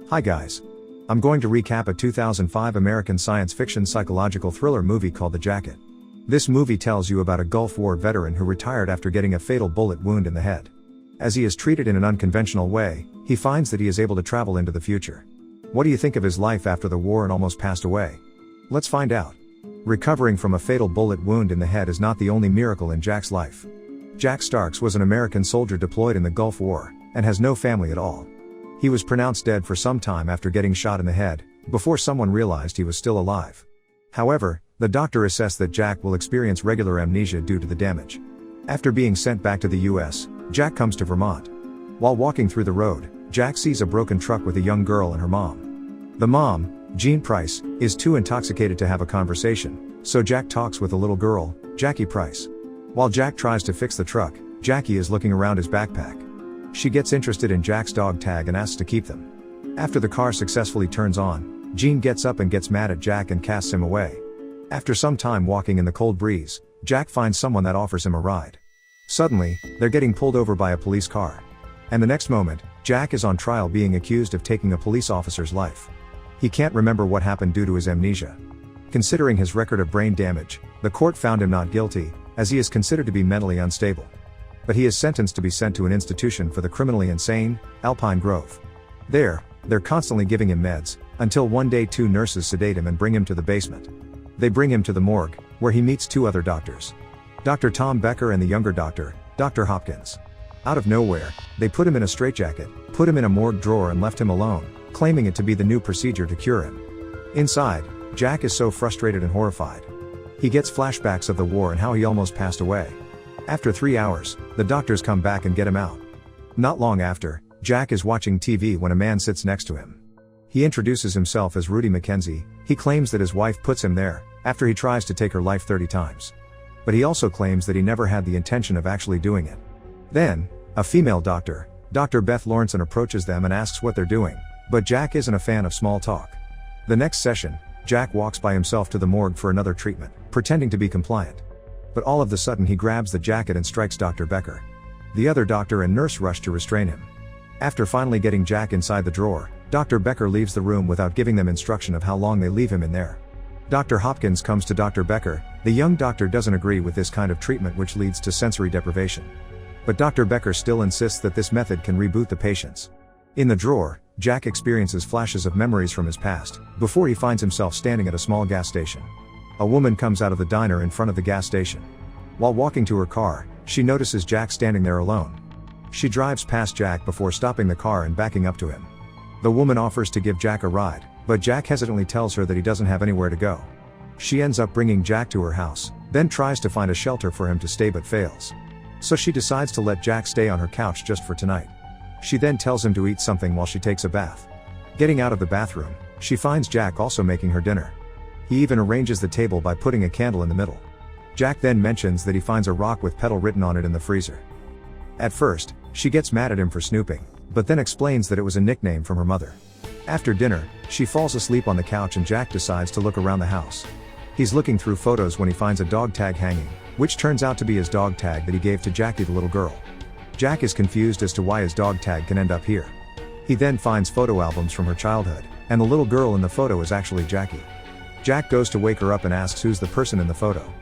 Hi guys. I'm going to recap a 2005 American science fiction psychological thriller movie called The Jacket. This movie tells you about a Gulf War veteran who retired after getting a fatal bullet wound in the head. As he is treated in an unconventional way, he finds that he is able to travel into the future. What do you think of his life after the war and almost passed away? Let's find out. Recovering from a fatal bullet wound in the head is not the only miracle in Jack's life. Jack Starks was an American soldier deployed in the Gulf War, and has no family at all. He was pronounced dead for some time after getting shot in the head, before someone realized he was still alive. However, the doctor assessed that Jack will experience regular amnesia due to the damage. After being sent back to the US, Jack comes to Vermont. While walking through the road, Jack sees a broken truck with a young girl and her mom. The mom, Jean Price, is too intoxicated to have a conversation, so Jack talks with the little girl, Jackie Price. While Jack tries to fix the truck, Jackie is looking around his backpack. She gets interested in Jack's dog tag and asks to keep them. After the car successfully turns on, Jean gets up and gets mad at Jack and casts him away. After some time walking in the cold breeze, Jack finds someone that offers him a ride. Suddenly, they're getting pulled over by a police car. And the next moment, Jack is on trial being accused of taking a police officer's life. He can't remember what happened due to his amnesia. Considering his record of brain damage, the court found him not guilty, as he is considered to be mentally unstable. But he is sentenced to be sent to an institution for the criminally insane, Alpine Grove. They're constantly giving him meds, until one day two nurses sedate him and bring him to the basement. They bring him to the morgue, where he meets two other doctors. Dr. Tom Becker and the younger doctor, Dr. Hopkins. Out of nowhere, they put him in a straitjacket, put him in a morgue drawer and left him alone, claiming it to be the new procedure to cure him. Inside, Jack is so frustrated and horrified. He gets flashbacks of the war and how he almost passed away. After 3 hours, the doctors come back and get him out. Not long after, Jack is watching TV when a man sits next to him. He introduces himself as Rudy Mackenzie. He claims that his wife puts him there, after he tries to take her life 30 times. But he also claims that he never had the intention of actually doing it. Then, a female doctor, Dr. Beth Lawrenson, approaches them and asks what they're doing, but Jack isn't a fan of small talk. The next session, Jack walks by himself to the morgue for another treatment, pretending to be compliant. But all of a sudden he grabs the jacket and strikes Dr. Becker. The other doctor and nurse rush to restrain him. After finally getting Jack inside the drawer, Dr. Becker leaves the room without giving them instruction of how long they leave him in there. Dr. Hopkins comes to Dr. Becker. The young doctor doesn't agree with this kind of treatment, which leads to sensory deprivation. But Dr. Becker still insists that this method can reboot the patients. In the drawer, Jack experiences flashes of memories from his past, before he finds himself standing at a small gas station. A woman comes out of the diner in front of the gas station. While walking to her car, she notices Jack standing there alone. She drives past Jack before stopping the car and backing up to him. The woman offers to give Jack a ride, but Jack hesitantly tells her that he doesn't have anywhere to go. She ends up bringing Jack to her house, then tries to find a shelter for him to stay but fails. So she decides to let Jack stay on her couch just for tonight. She then tells him to eat something while she takes a bath. Getting out of the bathroom, she finds Jack also making her dinner. He even arranges the table by putting a candle in the middle. Jack then mentions that he finds a rock with petal written on it in the freezer. At first, she gets mad at him for snooping, but then explains that it was a nickname from her mother. After dinner, she falls asleep on the couch and Jack decides to look around the house. He's looking through photos when he finds a dog tag hanging, which turns out to be his dog tag that he gave to Jackie, the little girl. Jack is confused as to why his dog tag can end up here. He then finds photo albums from her childhood, and the little girl in the photo is actually Jackie. Jack goes to wake her up and asks who's the person in the photo.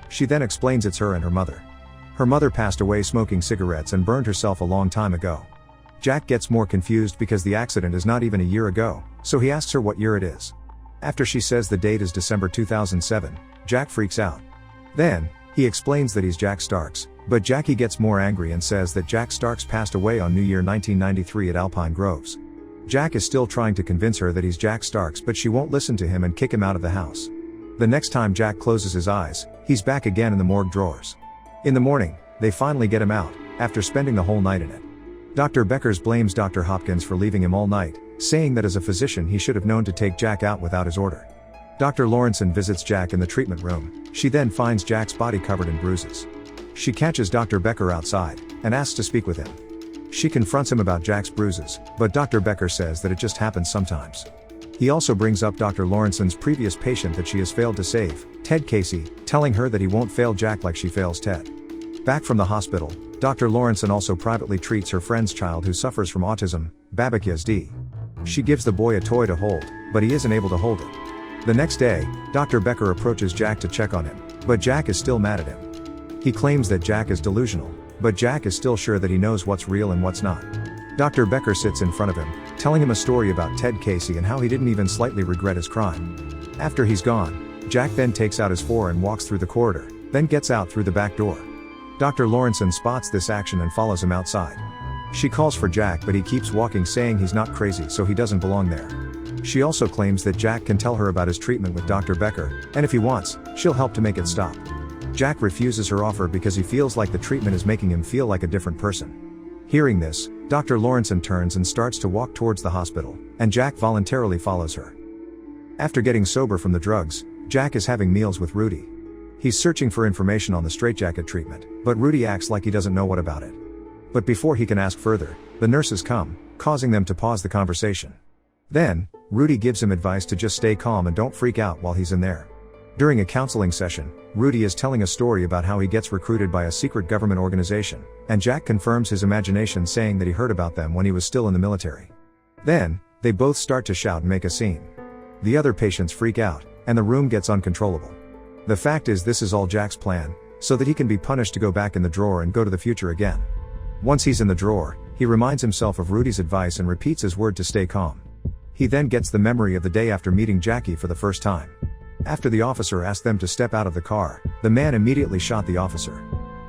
She then explains it's her and her mother. Her mother passed away smoking cigarettes and burned herself a long time ago. Jack gets more confused because the accident is not even a year ago, so he asks her what year it is. After she says the date is December 2007, Jack freaks out. Then, he explains that he's Jack Starks, but Jackie gets more angry and says that Jack Starks passed away on New Year 1993 at Alpine Groves. Jack is still trying to convince her that he's Jack Starks, but she won't listen to him and kick him out of the house. The next time Jack closes his eyes, he's back again in the morgue drawers. In the morning, they finally get him out, after spending the whole night in it. Dr. Beckers blames Dr. Hopkins for leaving him all night, saying that as a physician he should have known to take Jack out without his order. Dr. Lawrenson visits Jack in the treatment room. She then finds Jack's body covered in bruises. She catches Dr. Becker outside, and asks to speak with him. She confronts him about Jack's bruises, but Dr. Becker says that it just happens sometimes. He also brings up Dr. Lawrenson's previous patient that she has failed to save, Ted Casey, telling her that he won't fail Jack like she fails Ted. Back from the hospital, Dr. Lawrenson also privately treats her friend's child who suffers from autism, Babak Yazdi. She gives the boy a toy to hold, but he isn't able to hold it. The next day, Dr. Becker approaches Jack to check on him, but Jack is still mad at him. He claims that Jack is delusional, but Jack is still sure that he knows what's real and what's not. Dr. Becker sits in front of him, telling him a story about Ted Casey and how he didn't even slightly regret his crime. After he's gone, Jack then takes out his .4 and walks through the corridor, then gets out through the back door. Dr. Lawrenson spots this action and follows him outside. She calls for Jack, but he keeps walking, saying he's not crazy, so he doesn't belong there. She also claims that Jack can tell her about his treatment with Dr. Becker, and if he wants, she'll help to make it stop. Jack refuses her offer because he feels like the treatment is making him feel like a different person. Hearing this, Dr. Lawrenson turns and starts to walk towards the hospital, and Jack voluntarily follows her. After getting sober from the drugs, Jack is having meals with Rudy. He's searching for information on the straitjacket treatment, but Rudy acts like he doesn't know what about it. But before he can ask further, the nurses come, causing them to pause the conversation. Then, Rudy gives him advice to just stay calm and don't freak out while he's in there. During a counseling session, Rudy is telling a story about how he gets recruited by a secret government organization, and Jack confirms his imagination, saying that he heard about them when he was still in the military. Then, they both start to shout and make a scene. The other patients freak out, and the room gets uncontrollable. The fact is, this is all Jack's plan, so that he can be punished to go back in the drawer and go to the future again. Once he's in the drawer, he reminds himself of Rudy's advice and repeats his word to stay calm. He then gets the memory of the day after meeting Jackie for the first time. After the officer asked them to step out of the car, the man immediately shot the officer.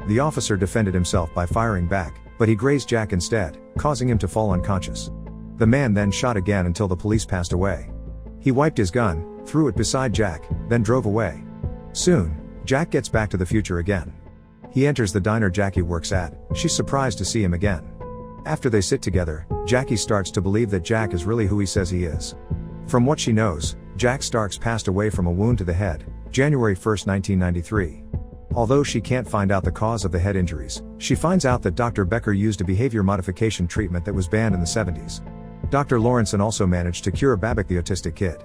The officer defended himself by firing back, but he grazed Jack instead, causing him to fall unconscious. The man then shot again until the police passed away. He wiped his gun, threw it beside Jack, then drove away. Soon, Jack gets back to the future again. He enters the diner Jackie works at. She's surprised to see him again. After they sit together, Jackie starts to believe that Jack is really who he says he is. From what she knows, Jack Starks passed away from a wound to the head, January 1, 1993. Although she can't find out the cause of the head injuries, she finds out that Dr. Becker used a behavior modification treatment that was banned in the 70s. Dr. Lawrenson also managed to cure Babbitt, the autistic kid.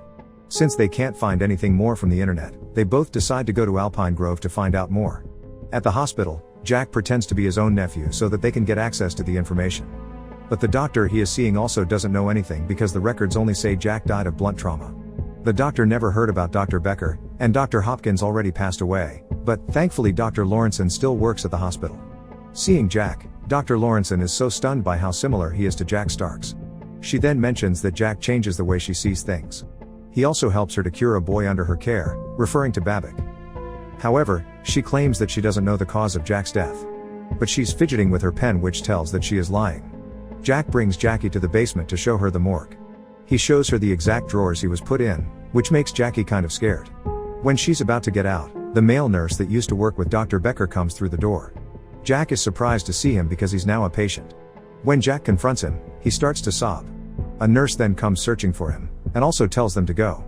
Since they can't find anything more from the internet, they both decide to go to Alpine Grove to find out more. At the hospital, Jack pretends to be his own nephew so that they can get access to the information. But the doctor he is seeing also doesn't know anything because the records only say Jack died of blunt trauma. The doctor never heard about Dr. Becker, and Dr. Hopkins already passed away, but thankfully Dr. Lawrenson still works at the hospital. Seeing Jack, Dr. Lawrenson is so stunned by how similar he is to Jack Starks. She then mentions that Jack changes the way she sees things. He also helps her to cure a boy under her care, referring to Babbitt. However, she claims that she doesn't know the cause of Jack's death. But she's fidgeting with her pen, which tells that she is lying. Jack brings Jackie to the basement to show her the morgue. He shows her the exact drawers he was put in, which makes Jackie kind of scared. When she's about to get out, the male nurse that used to work with Dr. Becker comes through the door. Jack is surprised to see him because he's now a patient. When Jack confronts him, he starts to sob. A nurse then comes searching for him, and also tells them to go.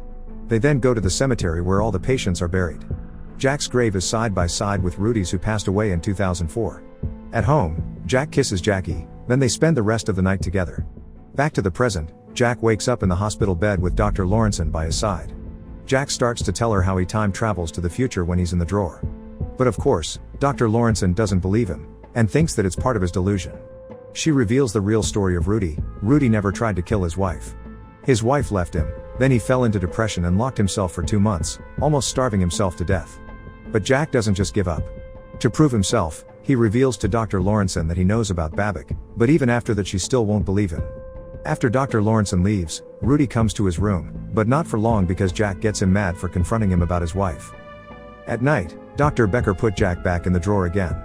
They then go to the cemetery where all the patients are buried. Jack's grave is side by side with Rudy's, who passed away in 2004. At home, Jack kisses Jackie, then they spend the rest of the night together. Back to the present, Jack wakes up in the hospital bed with Dr. Lawrenson by his side. Jack starts to tell her how he time travels to the future when he's in the drawer. But of course, Dr. Lawrenson doesn't believe him, and thinks that it's part of his delusion. She reveals the real story of Rudy. Rudy never tried to kill his wife. His wife left him, then he fell into depression and locked himself for 2 months, almost starving himself to death. But Jack doesn't just give up. To prove himself, he reveals to Dr. Lawrenson that he knows about Babbitt, but even after that she still won't believe him. After Dr. Lawrenson leaves, Rudy comes to his room, but not for long because Jack gets him mad for confronting him about his wife. At night, Dr. Becker put Jack back in the drawer again.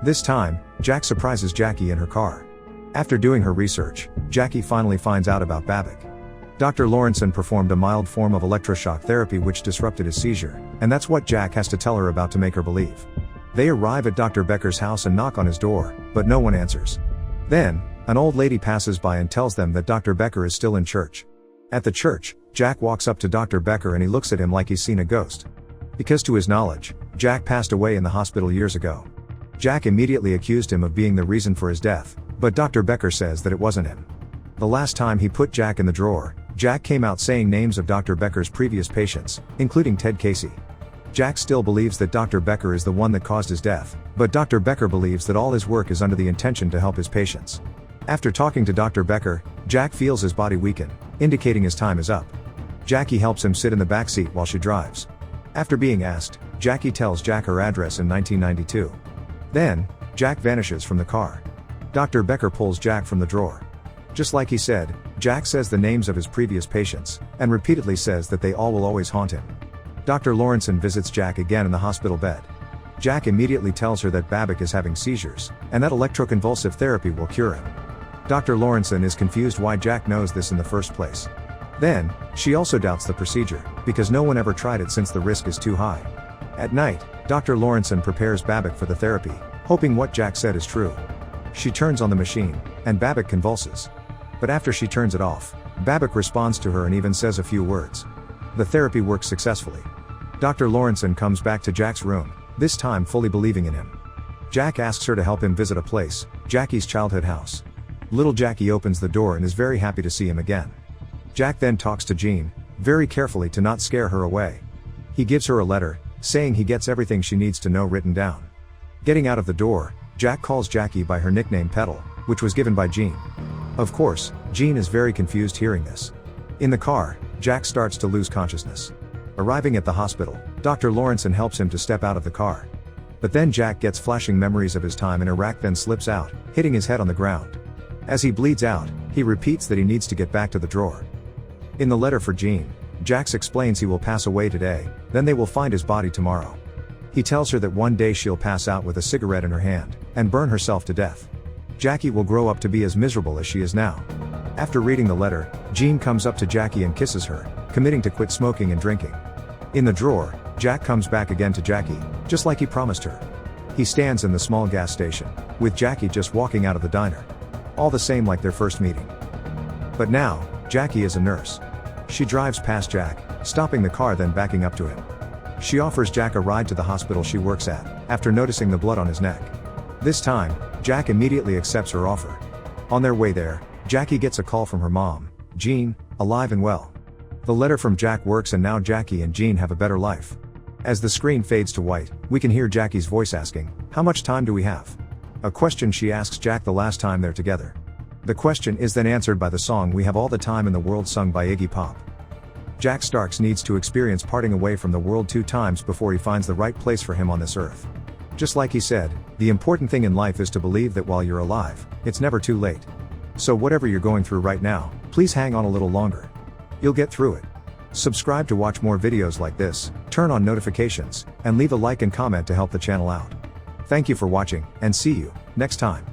This time, Jack surprises Jackie in her car. After doing her research, Jackie finally finds out about Babbitt. Dr. Lawrenson performed a mild form of electroshock therapy which disrupted his seizure, and that's what Jack has to tell her about to make her believe. They arrive at Dr. Becker's house and knock on his door, but no one answers. Then, an old lady passes by and tells them that Dr. Becker is still in church. At the church, Jack walks up to Dr. Becker and he looks at him like he's seen a ghost. Because to his knowledge, Jack passed away in the hospital years ago. Jack immediately accused him of being the reason for his death, but Dr. Becker says that it wasn't him. The last time he put Jack in the drawer, Jack came out saying names of Dr. Becker's previous patients, including Ted Casey. Jack still believes that Dr. Becker is the one that caused his death, but Dr. Becker believes that all his work is under the intention to help his patients. After talking to Dr. Becker, Jack feels his body weaken. indicating his time is up. Jackie helps him sit in the back seat while she drives. After being asked, Jackie tells Jack her address in 1992. Then, Jack vanishes from the car. Dr. Becker pulls Jack from the drawer. Just like he said, Jack says the names of his previous patients, and repeatedly says that they all will always haunt him. Dr. Lawrenson visits Jack again in the hospital bed. Jack immediately tells her that Babbitt is having seizures, and that electroconvulsive therapy will cure him. Dr. Lawrenson is confused why Jack knows this in the first place. Then, she also doubts the procedure, because no one ever tried it since the risk is too high. At night, Dr. Lawrenson prepares Babbitt for the therapy, hoping what Jack said is true. She turns on the machine, and Babbitt convulses. But after she turns it off, Babbitt responds to her and even says a few words. The therapy works successfully. Dr. Lawrenson comes back to Jack's room, this time fully believing in him. Jack asks her to help him visit a place, Jackie's childhood house. Little Jackie opens the door and is very happy to see him again. Jack then talks to Jean, very carefully to not scare her away. He gives her a letter, saying he gets everything she needs to know written down. Getting out of the door, Jack calls Jackie by her nickname Petal, which was given by Jean. Of course, Jean is very confused hearing this. In the car, Jack starts to lose consciousness. Arriving at the hospital, Dr. Lawrenson helps him to step out of the car. But then Jack gets flashing memories of his time in Iraq, then slips out, hitting his head on the ground. As he bleeds out, he repeats that he needs to get back to the drawer. In the letter for Jean, Jax explains he will pass away today, then they will find his body tomorrow. He tells her that one day she'll pass out with a cigarette in her hand, and burn herself to death. Jackie will grow up to be as miserable as she is now. After reading the letter, Jean comes up to Jackie and kisses her, committing to quit smoking and drinking. In the drawer, Jack comes back again to Jackie, just like he promised her. He stands in the small gas station, with Jackie just walking out of the diner. All the same like their first meeting. But now, Jackie is a nurse. She drives past Jack, stopping the car then backing up to him. She offers Jack a ride to the hospital she works at, after noticing the blood on his neck. This time, Jack immediately accepts her offer. On their way there, Jackie gets a call from her mom, Jean, alive and well. The letter from Jack works and now Jackie and Jean have a better life. As the screen fades to white, we can hear Jackie's voice asking, "How much time do we have?" A question she asks Jack the last time they're together. The question is then answered by the song "We Have All the Time in the World" sung by Iggy Pop. Jack Starks needs to experience parting away from the world 2 times before he finds the right place for him on this earth. Just like he said, the important thing in life is to believe that while you're alive, it's never too late. So whatever you're going through right now, please hang on a little longer. You'll get through it. Subscribe to watch more videos like this, turn on notifications, and leave a like and comment to help the channel out. Thank you for watching, and see you next time.